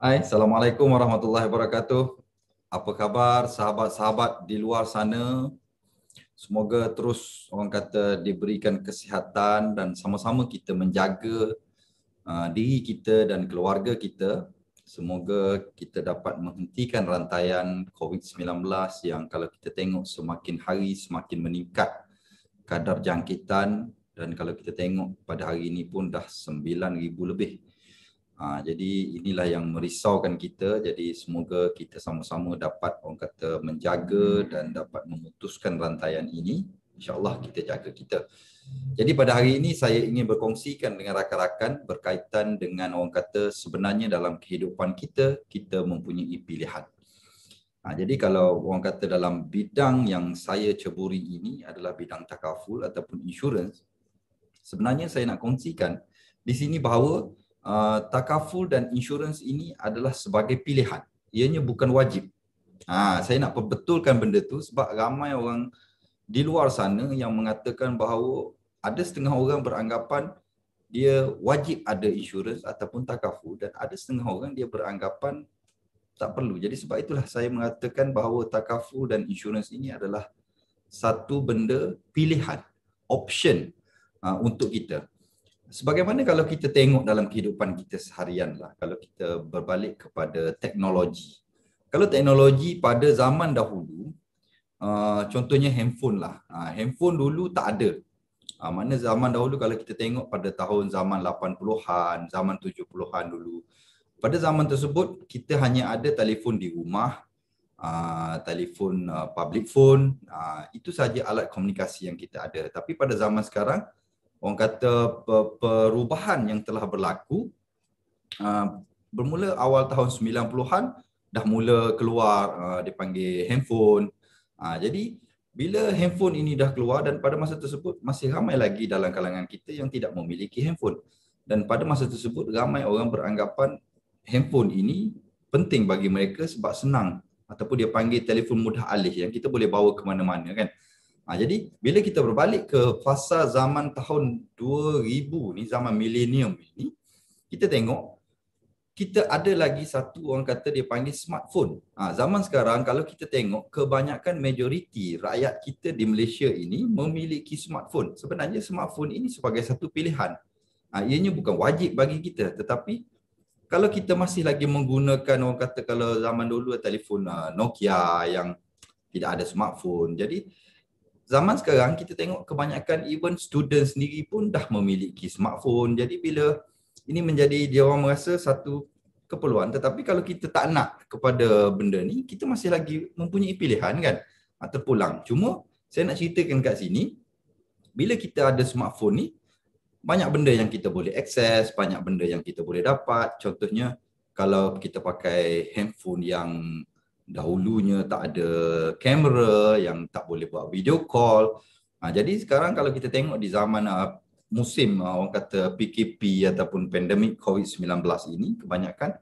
Hai, Assalamualaikum warahmatullahi wabarakatuh. Apa khabar sahabat-sahabat di luar sana? Semoga terus orang kata diberikan kesihatan dan sama-sama kita menjaga diri kita dan keluarga kita. Semoga kita dapat menghentikan rantaian COVID-19 yang kalau kita tengok semakin hari semakin meningkat kadar jangkitan, dan kalau kita tengok pada hari ini pun dah 9,000 lebih. Jadi inilah yang merisaukan kita. Jadi semoga kita sama-sama dapat orang kata menjaga dan dapat memutuskan rantaian ini. InsyaAllah kita jaga kita. Jadi pada hari ini saya ingin berkongsikan dengan rakan-rakan berkaitan dengan orang kata sebenarnya dalam kehidupan kita, kita mempunyai pilihan. Jadi kalau orang kata dalam bidang yang saya ceburi ini adalah bidang takaful ataupun insurans, sebenarnya saya nak kongsikan di sini bahawa takaful dan insurans ini adalah sebagai pilihan. Ianya bukan wajib. Saya nak perbetulkan benda tu sebab ramai orang di luar sana yang mengatakan bahawa ada setengah orang beranggapan dia wajib ada insurans ataupun takaful, dan ada setengah orang dia beranggapan tak perlu. Jadi sebab itulah saya mengatakan bahawa takaful dan insurans ini adalah satu benda pilihan, option untuk kita. Sebagaimana kalau kita tengok dalam kehidupan kita seharian lah, kalau kita berbalik kepada teknologi. Kalau teknologi pada zaman dahulu, contohnya handphone lah. Handphone dulu tak ada. Mana zaman dahulu kalau kita tengok pada tahun zaman 80-an, zaman 70-an dulu. Pada zaman tersebut, kita hanya ada telefon di rumah, telefon public phone, itu saja alat komunikasi yang kita ada. Tapi pada zaman sekarang, orang kata perubahan yang telah berlaku, bermula awal tahun 90-an dah mula keluar dipanggil handphone. Jadi bila handphone ini dah keluar, dan pada masa tersebut masih ramai lagi dalam kalangan kita yang tidak memiliki handphone. Dan pada masa tersebut ramai orang beranggapan handphone ini penting bagi mereka sebab senang, ataupun dia panggil telefon mudah alih yang kita boleh bawa ke mana-mana kan. Jadi bila kita berbalik ke fasa zaman tahun 2000 ni, zaman milenium ini, kita tengok kita ada lagi satu orang kata dia panggil smartphone. Zaman sekarang kalau kita tengok kebanyakan majoriti rakyat kita di Malaysia ini memiliki smartphone. Sebenarnya smartphone ini sebagai satu pilihan. Ianya bukan wajib bagi kita, tetapi kalau kita masih lagi menggunakan orang kata kalau zaman dulu telefon Nokia yang tidak ada smartphone. Jadi zaman sekarang kita tengok kebanyakan even student sendiri pun dah memiliki smartphone. Jadi bila ini menjadi dia orang merasa satu keperluan, tetapi kalau kita tak nak kepada benda ni, kita masih lagi mempunyai pilihan kan, terpulang. Cuma saya nak ceritakan kat sini, bila kita ada smartphone ni, banyak benda yang kita boleh akses, banyak benda yang kita boleh dapat. Contohnya kalau kita pakai handphone yang dahulunya tak ada kamera, yang tak boleh buat video call. Jadi sekarang kalau kita tengok di zaman musim orang kata PKP ataupun pandemik COVID-19 ini, kebanyakan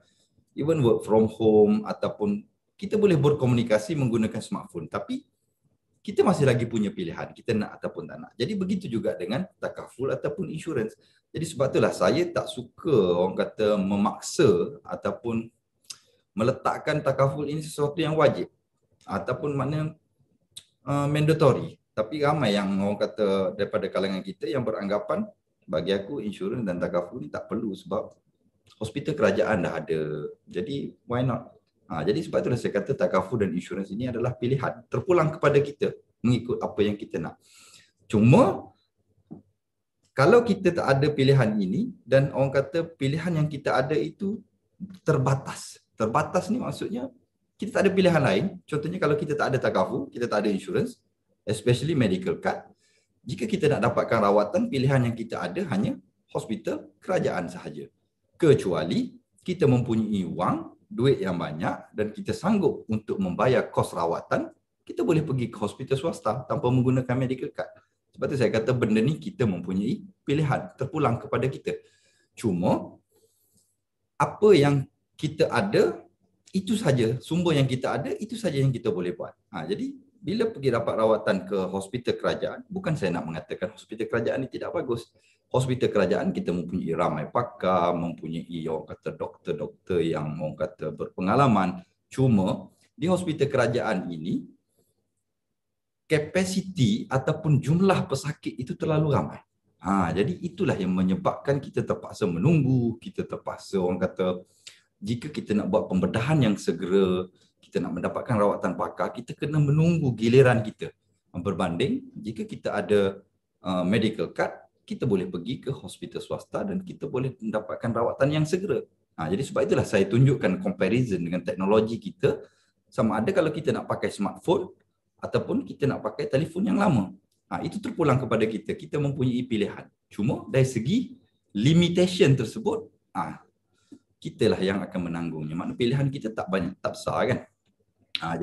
even work from home ataupun kita boleh berkomunikasi menggunakan smartphone. Tapi kita masih lagi punya pilihan, kita nak ataupun tak nak. Jadi begitu juga dengan takaful ataupun insurans. Jadi sebab itulah saya tak suka orang kata memaksa ataupun meletakkan takaful ini sesuatu yang wajib ataupun makna mandatory. Tapi ramai yang orang kata daripada kalangan kita yang beranggapan bagi aku insurans dan takaful ni tak perlu sebab hospital kerajaan dah ada. Jadi why not? Jadi sebab itulah saya kata takaful dan insurans ini adalah pilihan. Terpulang kepada kita mengikut apa yang kita nak. Cuma kalau kita tak ada pilihan ini dan orang kata pilihan yang kita ada itu terbatas. Terbatas ni maksudnya kita tak ada pilihan lain. Contohnya kalau kita tak ada takaful, kita tak ada insurans, especially medical card. Jika kita nak dapatkan rawatan, pilihan yang kita ada hanya hospital kerajaan sahaja. Kecuali kita mempunyai wang, duit yang banyak dan kita sanggup untuk membayar kos rawatan, kita boleh pergi ke hospital swasta tanpa menggunakan medical card. Sebab itu saya kata benda ni kita mempunyai pilihan, terpulang kepada kita. Cuma apa yang kita ada, itu saja. Sumber yang kita ada, itu saja yang kita boleh buat. Jadi bila pergi dapat rawatan ke hospital kerajaan, bukan saya nak mengatakan hospital kerajaan ini tidak bagus. Hospital kerajaan kita mempunyai ramai pakar, mempunyai orang kata doktor-doktor yang orang kata berpengalaman. Cuma di hospital kerajaan ini, kapasiti ataupun jumlah pesakit itu terlalu ramai. Jadi itulah yang menyebabkan kita terpaksa menunggu, kita terpaksa orang kata jika kita nak buat pembedahan yang segera, kita nak mendapatkan rawatan pakar, kita kena menunggu giliran kita. Berbanding jika kita ada medical card, kita boleh pergi ke hospital swasta dan kita boleh mendapatkan rawatan yang segera. Jadi sebab itulah saya tunjukkan comparison dengan teknologi kita, sama ada kalau kita nak pakai smartphone ataupun kita nak pakai telefon yang lama. Itu terpulang kepada kita. Kita mempunyai pilihan. Cuma dari segi limitation tersebut, kitalah yang akan menanggungnya. Maknanya pilihan kita tak banyak, tak besar kan.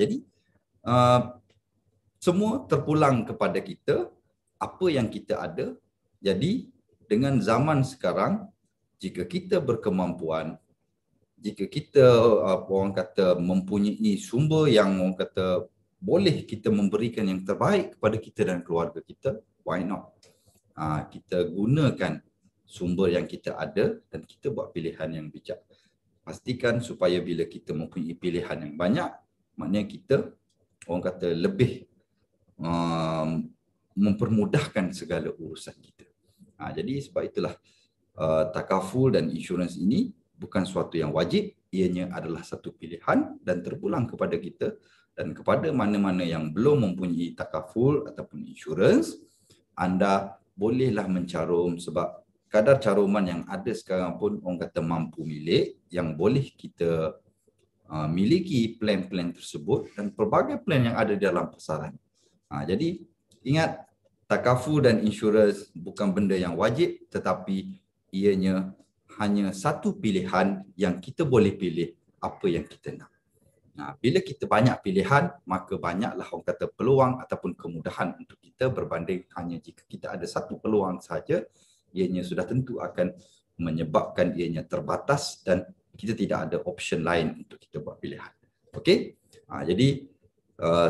Jadi semua terpulang kepada kita, apa yang kita ada. Jadi dengan zaman sekarang, jika kita berkemampuan, jika kita orang kata mempunyai sumber yang orang kata boleh kita memberikan yang terbaik kepada kita dan keluarga kita, why not? Kita gunakan sumber yang kita ada dan kita buat pilihan yang bijak. Pastikan supaya bila kita mempunyai pilihan yang banyak, maknanya kita orang kata lebih mempermudahkan segala urusan kita. Jadi sebab itulah takaful dan insurans ini bukan suatu yang wajib, ianya adalah satu pilihan dan terpulang kepada kita. Dan kepada mana-mana yang belum mempunyai takaful ataupun insurans, anda bolehlah mencarum sebab kadar caruman yang ada sekarang pun orang kata mampu milik, yang boleh kita miliki plan-plan tersebut dan pelbagai plan yang ada di dalam pasaran. Jadi ingat, takaful dan insurans bukan benda yang wajib, tetapi ianya hanya satu pilihan yang kita boleh pilih apa yang kita nak. Bila kita banyak pilihan, maka banyaklah orang kata peluang ataupun kemudahan untuk kita berbanding hanya jika kita ada satu peluang sahaja, ianya sudah tentu akan menyebabkan ianya terbatas dan kita tidak ada option lain untuk kita buat pilihan. Okey? Jadi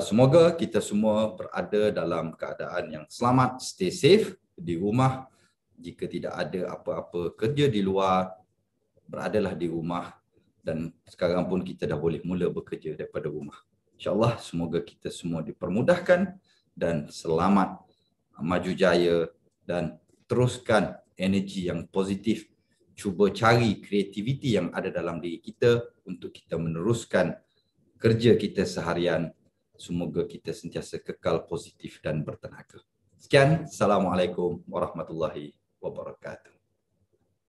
semoga kita semua berada dalam keadaan yang selamat, stay safe di rumah. Jika tidak ada apa-apa kerja di luar, beradalah di rumah. Dan sekarang pun kita dah boleh mula bekerja daripada rumah. InsyaAllah semoga kita semua dipermudahkan dan selamat, maju jaya dan teruskan energi yang positif. Cuba cari kreativiti yang ada dalam diri kita untuk kita meneruskan kerja kita seharian. Semoga kita sentiasa kekal positif dan bertenaga. Sekian, Assalamualaikum warahmatullahi wabarakatuh.